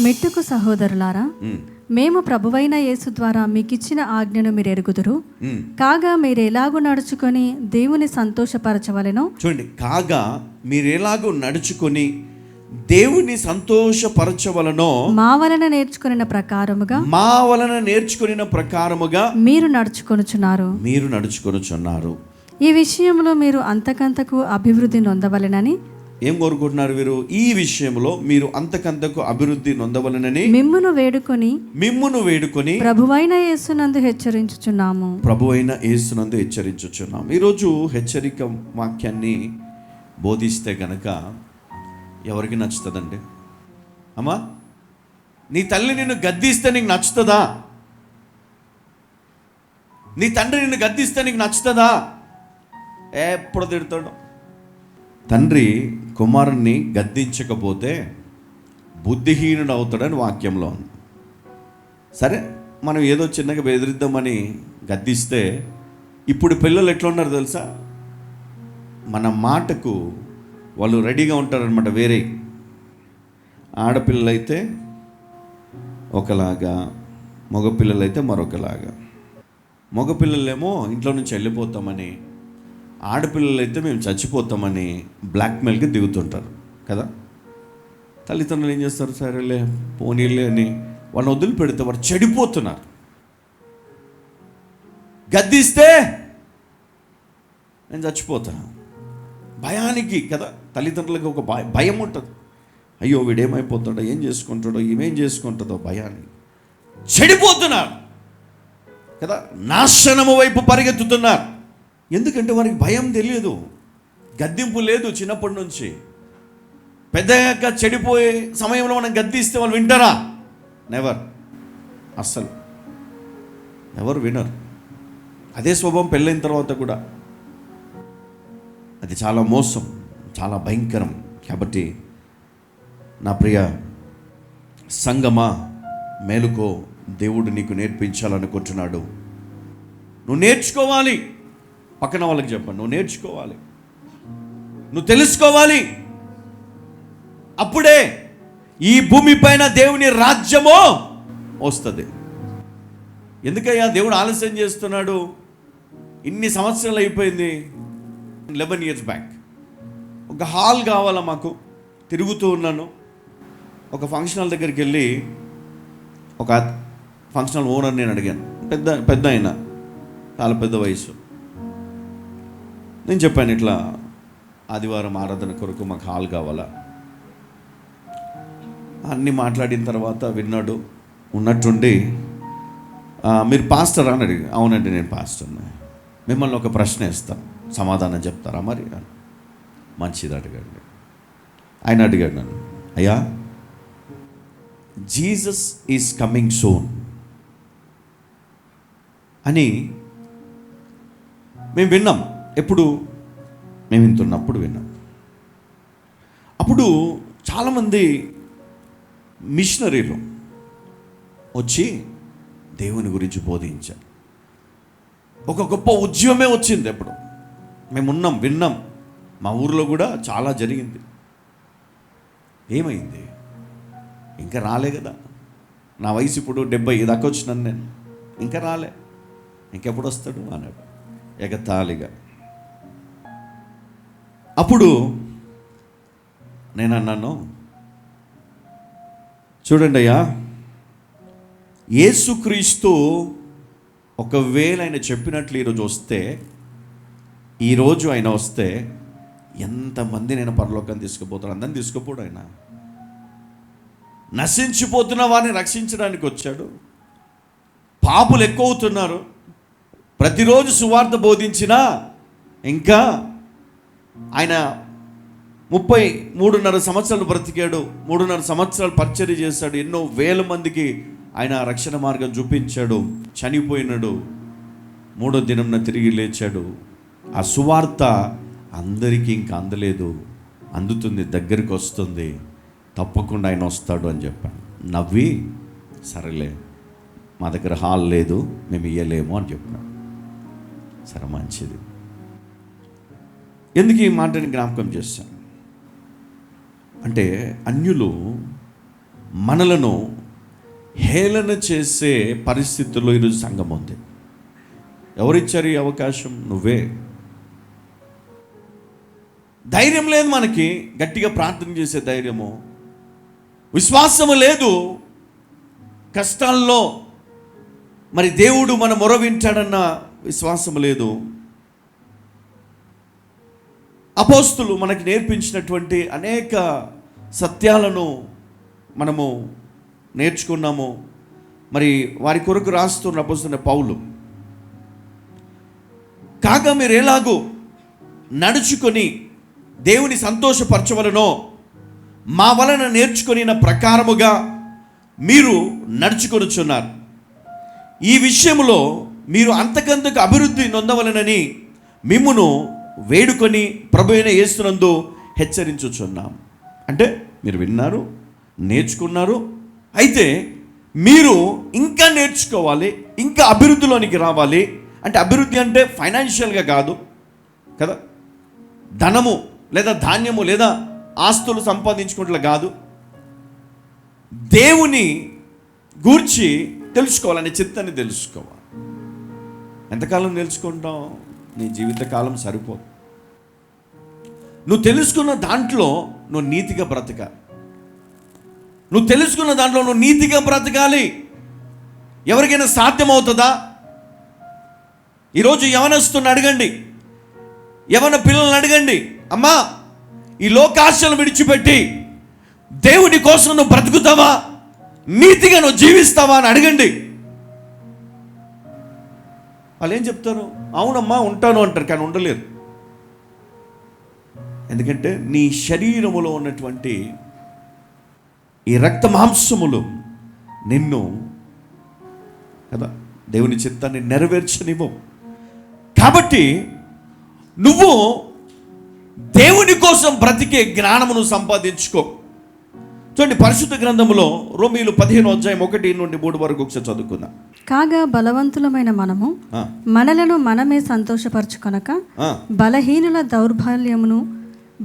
మెట్టుకు సహోదరులారా, మేము ప్రభువైన యేసు ద్వారా మీకిచ్చిన ఆజ్ఞను మీరు ఎరుగుదురు. కాగా మీరు ఎలాగూ నడుచుకొని దేవుని సంతోషపరచవలెనో. చూడండి, కాగా మీరు ఎలాగూ నడుచుకొని దేవుని సంతోషపరచవలనో మా వలన నేర్చుకొనిన ప్రకారముగా మీరు నడుచుకొనుచున్నారు. ఈ విషయంలో మీరు అంతకంతకు అభివృద్ధి నొందవలెనని. ఏం కోరుకుంటున్నారు వీరు? ఈ విషయంలో మీరు అంతకంతకు అభివృద్ధి నొందవలెనని మిమ్మును వేడుకొని ప్రభువైన యేసునందు హెచ్చరించుచున్నాము. ఈరోజు హెచ్చరిక వాక్యాన్ని బోధిస్తే గనక ఎవరికి నచ్చుతుందండి? అమ్మా, నీ తల్లి నిన్ను గద్దిస్తే నీకు నచ్చుతుందా? నీ తండ్రి నిన్ను గద్దిస్తే నీకు నచ్చుతుందా? ఎప్పుడు తిడతాడు. తండ్రి కుమారుణ్ణి గద్దించకపోతే బుద్ధిహీనుడు అవుతాడని వాక్యంలో ఉంది. సరే, మనం ఏదో చిన్నగా బెదిరిద్దామని గద్దిస్తే ఇప్పుడు పిల్లలు ఎట్లా ఉన్నారు తెలుసా? మన మాటకు వాళ్ళు రెడీగా ఉంటారనమాట. వేరే ఆడపిల్లలైతే ఒకలాగా, మగపిల్లలైతే మరొకలాగా. మగపిల్లలేమో ఇంట్లో నుంచి వెళ్ళిపోతామని, ఆడపిల్లలైతే మేము చచ్చిపోతామని బ్లాక్మెయిల్కి దిగుతుంటారు కదా. తల్లిదండ్రులు ఏం చేస్తారు? సరేలే పోనీలే అని వాళ్ళని వదిలిపెడితే వారు చెడిపోతున్నారు. గద్దిస్తే నేను చచ్చిపోతాను భయానికి కదా. తల్లిదండ్రులకు ఒక భయం ఉంటుంది. అయ్యో వీడేమైపోతాడో, ఏం చేసుకుంటాడో, ఏమేం చేసుకుంటుందో భయానికి చెడిపోతున్నారు కదా. నాశనము వైపు పరిగెత్తుతున్నారు. ఎందుకంటే వారికి భయం తెలియదు, గద్దింపు లేదు చిన్నప్పటి నుంచి. పెద్దగా చెడిపోయే సమయంలో మనం గద్దిస్తే వాళ్ళు వింటారా? నెవర్. అస్సలు ఎవరు వినరు. అదే స్వభావం పెళ్ళైన తర్వాత కూడా. అది చాలా మోసం, చాలా భయంకరం. కాబట్టి నా ప్రియ సంగమా, మేలుకో. దేవుడు నీకు నేర్పించాలనుకుంటున్నాడు. నువ్వు నేర్చుకోవాలి. పక్కన వాళ్ళకి చెప్పండి, నువ్వు నేర్చుకోవాలి, నువ్వు తెలుసుకోవాలి. అప్పుడే ఈ భూమి పైన దేవుని రాజ్యము వస్తుంది. ఎందుకయ్యా దేవుడు ఆలస్యం చేస్తున్నాడు? ఇన్ని సంవత్సరాలు అయిపోయింది. 11 years బ్యాక్ ఒక హాల్ కావాలా మాకు. తిరుగుతూ ఉన్నాను, ఒక ఫంక్షన్ హాల్ దగ్గరికి వెళ్ళి ఒక ఫంక్షన్ హాల్ ఓనర్ నేను అడిగాను. పెద్ద అయినా, చాలా పెద్ద వయసు. నేను చెప్పాను, ఇట్లా ఆదివారం ఆరాధన కొరకు మాకు హాల్ కావాలా. అన్నీ మాట్లాడిన తర్వాత విన్నాడు. ఉన్నట్టుండి మీరు పాస్టరా అని అడిగి, అవునండి నేను పాస్టర్ని. మిమ్మల్ని ఒక ప్రశ్న ఇస్తాను, సమాధానం చెప్తారా మరి? మంచిది అడిగాడు. ఆయన అడిగాడు నన్ను, అయ్యా జీసస్ ఈజ్ కమింగ్ సూన్ అని మేము విన్నాం. ఎప్పుడు? మేము వింటున్నప్పుడు విన్నాం. అప్పుడు చాలామంది మిషనరీలు వచ్చి దేవుని గురించి బోధించారు. ఒక గొప్ప ఉద్యమమే వచ్చింది. ఎప్పుడు మేమున్నాం, విన్నాం. మా ఊరిలో కూడా చాలా జరిగింది. ఏమైంది? ఇంకా రాలే కదా. నా వయసు ఇప్పుడు 70 దాకా వచ్చినాను నేను. ఇంకా రాలే, ఇంకెప్పుడు వస్తాడు అన్నాడు ఎగతాళిగా. అప్పుడు నేను అన్నాను, చూడండి అయ్యా, యేసుక్రీస్తు ఒకవేళ ఆయన చెప్పినట్లు ఈరోజు ఆయన వస్తే ఎంతమంది నేను పరలోకాన్ని తీసుకుపోతాను? అందరిని తీసుకుపోడు. ఆయన నశించిపోతున్న వారిని రక్షించడానికి వచ్చాడు. పాపులు ఎక్కువ అవుతున్నారు. ప్రతిరోజు సువార్త బోధించినా ఇంకా ఆయన 33.5 సంవత్సరాలు బ్రతికాడు. 3.5 సంవత్సరాలు పరిచర్య చేశాడు. ఎన్నో వేల మందికి ఆయన రక్షణ మార్గం చూపించాడు. చనిపోయినాడు, 3వ దినంన తిరిగి లేచాడు. ఆ సువార్త అందరికీ ఇంకా అందలేదు, అందుతుంది, దగ్గరికి వస్తుంది. తప్పకుండా ఆయన వస్తాడు అని చెప్పాను. నవ్వి, సరేలే మా దగ్గర హాల్ లేదు, మేము ఇయ్యలేము అని చెప్పాను. సరే మంచిది. ఎందుకు ఈ మాటని జ్ఞాపకం చేశాను అంటే, అన్యులు మనలను హేళన చేసే పరిస్థితుల్లో ఈరోజు సంఘం ఉంది. ఎవరిచ్చారు ఈ అవకాశం? నువ్వే. ధైర్యం లేదు మనకి, గట్టిగా ప్రార్థన చేసే ధైర్యము, విశ్వాసము లేదు. కష్టాల్లో మరి దేవుడు మన మొర వింటాడన్న విశ్వాసము లేదు. అపోస్తులు మనకి నేర్పించినటువంటి అనేక సత్యాలను మనము నేర్చుకున్నాము. మరి వారి కొరకు రాస్తున్న అపోస్తున్న పౌలు, కాగా మీరు ఎలాగూ నడుచుకొని దేవుని సంతోషపరచవలనో మా వలన నేర్చుకొనిన ప్రకారముగా మీరు నడుచుకొనుచున్నారు. ఈ విషయంలో మీరు అంతకంతకు అభివృద్ధి నొందవలనని మిమ్మును వేడుకొని ప్రభువైన యేసునందు హెచ్చరించుచున్నాం. అంటే మీరు విన్నారు, నేర్చుకున్నారు, అయితే మీరు ఇంకా నేర్చుకోవాలి, ఇంకా అభివృద్ధిలోనికి రావాలి. అంటే అభివృద్ధి అంటే ఫైనాన్షియల్గా కాదు కదా, ధనము లేదా ధాన్యము లేదా ఆస్తులు సంపాదించుకుంటూ కాదు. దేవుని గూర్చి తెలుసుకోవాలనే చిత్తాన్ని తెలుసుకోవాలి. ఎంతకాలం తెలుసుకుంటాం? నీ జీవితకాలం సరిపోదు. నువ్వు తెలుసుకున్న దాంట్లో నువ్వు నీతిగా బ్రతకాలి. నువ్వు తెలుసుకున్న దాంట్లో నువ్వు నీతిగా బ్రతకాలి. ఎవరికైనా సాధ్యమవుతుందా? ఈరోజు యవనస్తుని అడగండి, యవన పిల్లల్ని అడగండి, అమ్మా ఈ లోకాశలు విడిచిపెట్టి దేవుని కోసం నువ్వు బ్రతుకుతావా, నీతిగా నువ్వు జీవిస్తావా అని అడగండి. వాళ్ళు ఏం చెప్తారు? అవునమ్మా ఉంటాను అంటారు, కానీ ఉండలేరు. ఎందుకంటే నీ శరీరములో ఉన్నటువంటి ఈ రక్త మాంసములు నిన్ను కదా దేవుని చిత్తాన్ని నెరవేర్చనివ్వు. కాబట్టి నువ్వు దేవుని కోసం బ్రతికే జ్ఞానమును సంపాదించుకో. చూడండి, పరిశుద్ధ గ్రంథములో రోమీయులు 15:1-3 వరకు ఒకసారి చదువుకుందాం. కాగా బలవంతులమైన మనము మనలను మనమే సంతోషపరచుకొనక బలహీనుల దౌర్బల్యమును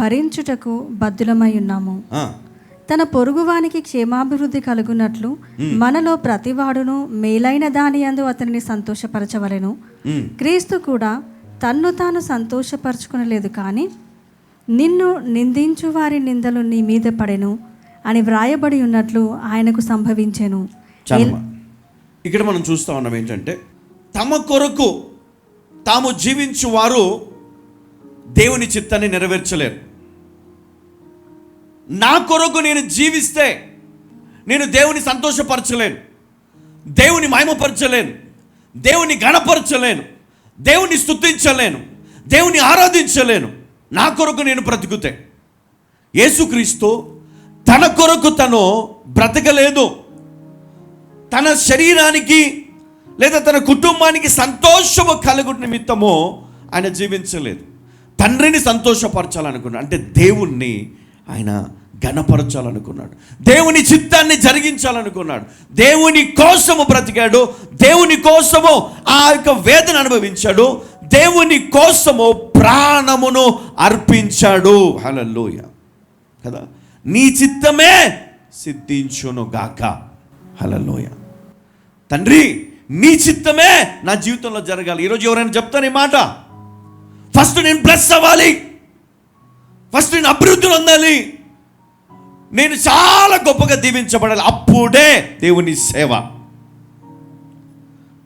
భరించుటకు బద్ధులమై ఉన్నాము. తన పొరుగువానికి క్షేమాభివృద్ధి కలుగునట్లు మనలో ప్రతివాడును మేలైన దాని యందు అతనిని సంతోషపరచవలెను. క్రీస్తు కూడా తన్ను తాను సంతోషపరచుకునలేదు, కానీ నిన్ను నిందించు వారి నిందలు నీ మీద పడెను అని వ్రాయబడి ఉన్నట్లు ఆయనకు సంభవించెను. ఇక్కడ మనం చూస్తా ఉన్నాం ఏంటంటే, తమ కొరకు తాము జీవించు వారు దేవుని చిత్తాన్ని నెరవేర్చలేరు. నా కొరకు నేను జీవిస్తే నేను దేవుని సంతోషపరచలేను, దేవుని మహిమపరచలేను, దేవుని గణపరచలేను, దేవుని స్తుతించలేను, దేవుని ఆరాధించలేను. నా కొరకు నేను బ్రతుకుతే. యేసుక్రీస్తు తన కొరకు తను బ్రతకలేదు. తన శరీరానికి లేదా తన కుటుంబానికి సంతోషము కలుగు నిమిత్తము ఆయన జీవించలేదు. తండ్రిని సంతోషపరచాలనుకున్నాడు, అంటే దేవుణ్ణి ఆయన ఘనపరచాలనుకున్నాడు, దేవుని చిత్తాన్ని జరిగించాలనుకున్నాడు, దేవుని కోసము బ్రతికాడు, దేవుని కోసము ఆ యొక్క వేదన అనుభవించాడు, దేవుని కోసము ప్రాణమును అర్పించాడు. హల్లెలూయా కదా. నీ చిత్తమే సిద్ధించును గాక. హల్లెలూయా. తండ్రి నీ చిత్తమే నా జీవితంలో జరగాలి. ఈరోజు ఎవరైనా చెప్తాను ఈ మాట, ఫస్ట్ నేను బ్లెస్ అవ్వాలి, ఫస్ట్ నేను అభివృద్ధి పొందాలి, నేను చాలా గొప్పగా దీవించబడాలి, అప్పుడే దేవుని సేవ.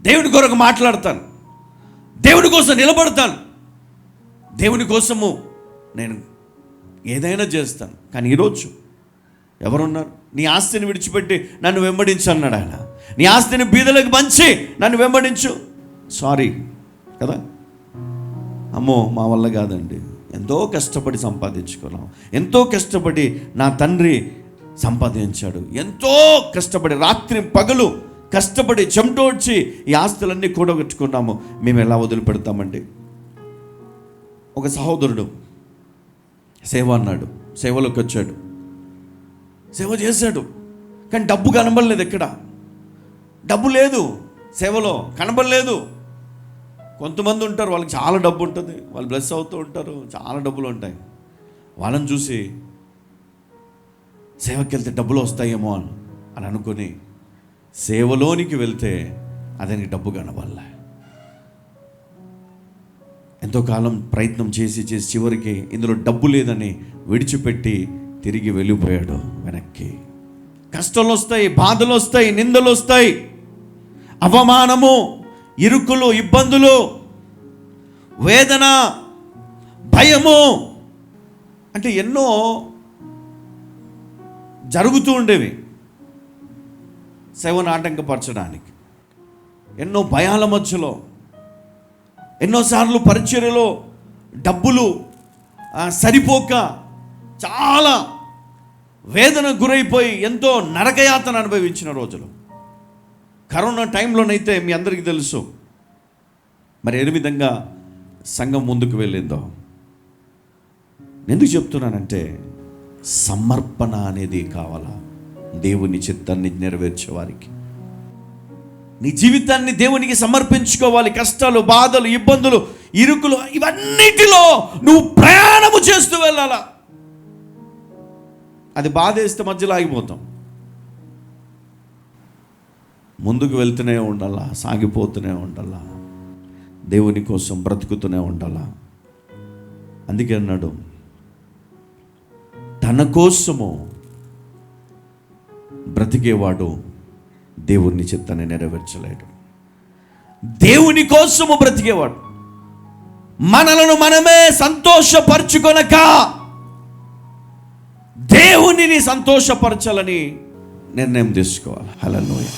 దేవుని కొరకు మాట్లాడతాను, దేవుని కోసం నిలబడతాను, దేవుని కోసము నేను ఏదైనా చేస్తాను. కానీ ఈరోజు ఎవరున్నారు? నీ ఆస్తిని విడిచిపెట్టి నన్ను వెంబడించు అన్నాడు ఆయన. నీ ఆస్తిని బీదలకు పంచి నన్ను వెంబడించు. సారీ కదా, అమ్మో మా వల్ల కాదండి, ఎంతో కష్టపడి సంపాదించుకున్నాం, ఎంతో కష్టపడి నా తండ్రి సంపాదించాడు, ఎంతో కష్టపడి రాత్రి పగలు కష్టపడి చెమటోడ్చి ఈ ఆస్తులన్నీ కూడగట్టుకున్నాము, మేము ఎలా వదిలిపెడతామండి? ఒక సహోదరుడు సేవ అన్నాడు, సేవలోకి వచ్చాడు, సేవ చేశాడు, కానీ డబ్బు కనబడలేదు. ఎక్కడ డబ్బు లేదు, సేవలో కనబడలేదు. కొంతమంది ఉంటారు, వాళ్ళకి చాలా డబ్బు ఉంటుంది, వాళ్ళు బ్లెస్ అవుతూ ఉంటారు, చాలా డబ్బులు ఉంటాయి. వాళ్ళని చూసి సేవకి వెళ్తే డబ్బులు వస్తాయేమో అని అని అనుకుని సేవలోనికి వెళ్తే అతనికి డబ్బు కనబడలే. ఎంతో కాలం ప్రయత్నం చేసి చివరికి ఇందులో డబ్బు లేదని విడిచిపెట్టి తిరిగి వెళ్ళిపోయాడు వెనక్కి. కష్టాలు వస్తాయి, బాధలు వస్తాయి, నిందలు వస్తాయి, అవమానము, ఇరుకులు, ఇబ్బందులు, వేదన, భయము, అంటే ఎన్నో జరుగుతూ ఉండేవి సేవను ఆటంకపరచడానికి. ఎన్నో భయాల మధ్యలో, ఎన్నోసార్లు పరిచర్యలో డబ్బులు సరిపోక చాలా వేదన గురైపోయి ఎంతో నరకయాతన అనుభవించిన రోజులు. కరోనా టైంలోనైతే మీ అందరికీ తెలుసు మరి ఏ విధంగా సంఘం ముందుకు వెళ్ళిందో. ఎందుకు చెప్తున్నానంటే సమర్పణ అనేది కావాలా దేవుని చిత్తాన్ని నెరవేర్చేవారికి. నీ జీవితాన్ని దేవునికి సమర్పించుకోవాలి. కష్టాలు, బాధలు, ఇబ్బందులు, ఇరుకులు ఇవన్నిటిలో నువ్వు ప్రయాణము చేస్తూ వెళ్ళాలా. అది బాధేస్తే మధ్యలో ఆగిపోతాం. ముందుకు వెళ్తూనే ఉండాలా, సాగిపోతూనే ఉండాలా, దేవుని కోసం బ్రతుకుతూనే ఉండాలా. అందుకే అన్నాడు, తన కోసము బ్రతికేవాడు దేవుని చిత్తాన్ని నెరవేర్చలేడు. దేవుని కోసము బ్రతికేవాడు మనలను మనమే సంతోషపరచుకొనక దేవునిని సంతోషపరచాలని నిర్ణయం తీసుకోవాలి. హల్లెలూయా.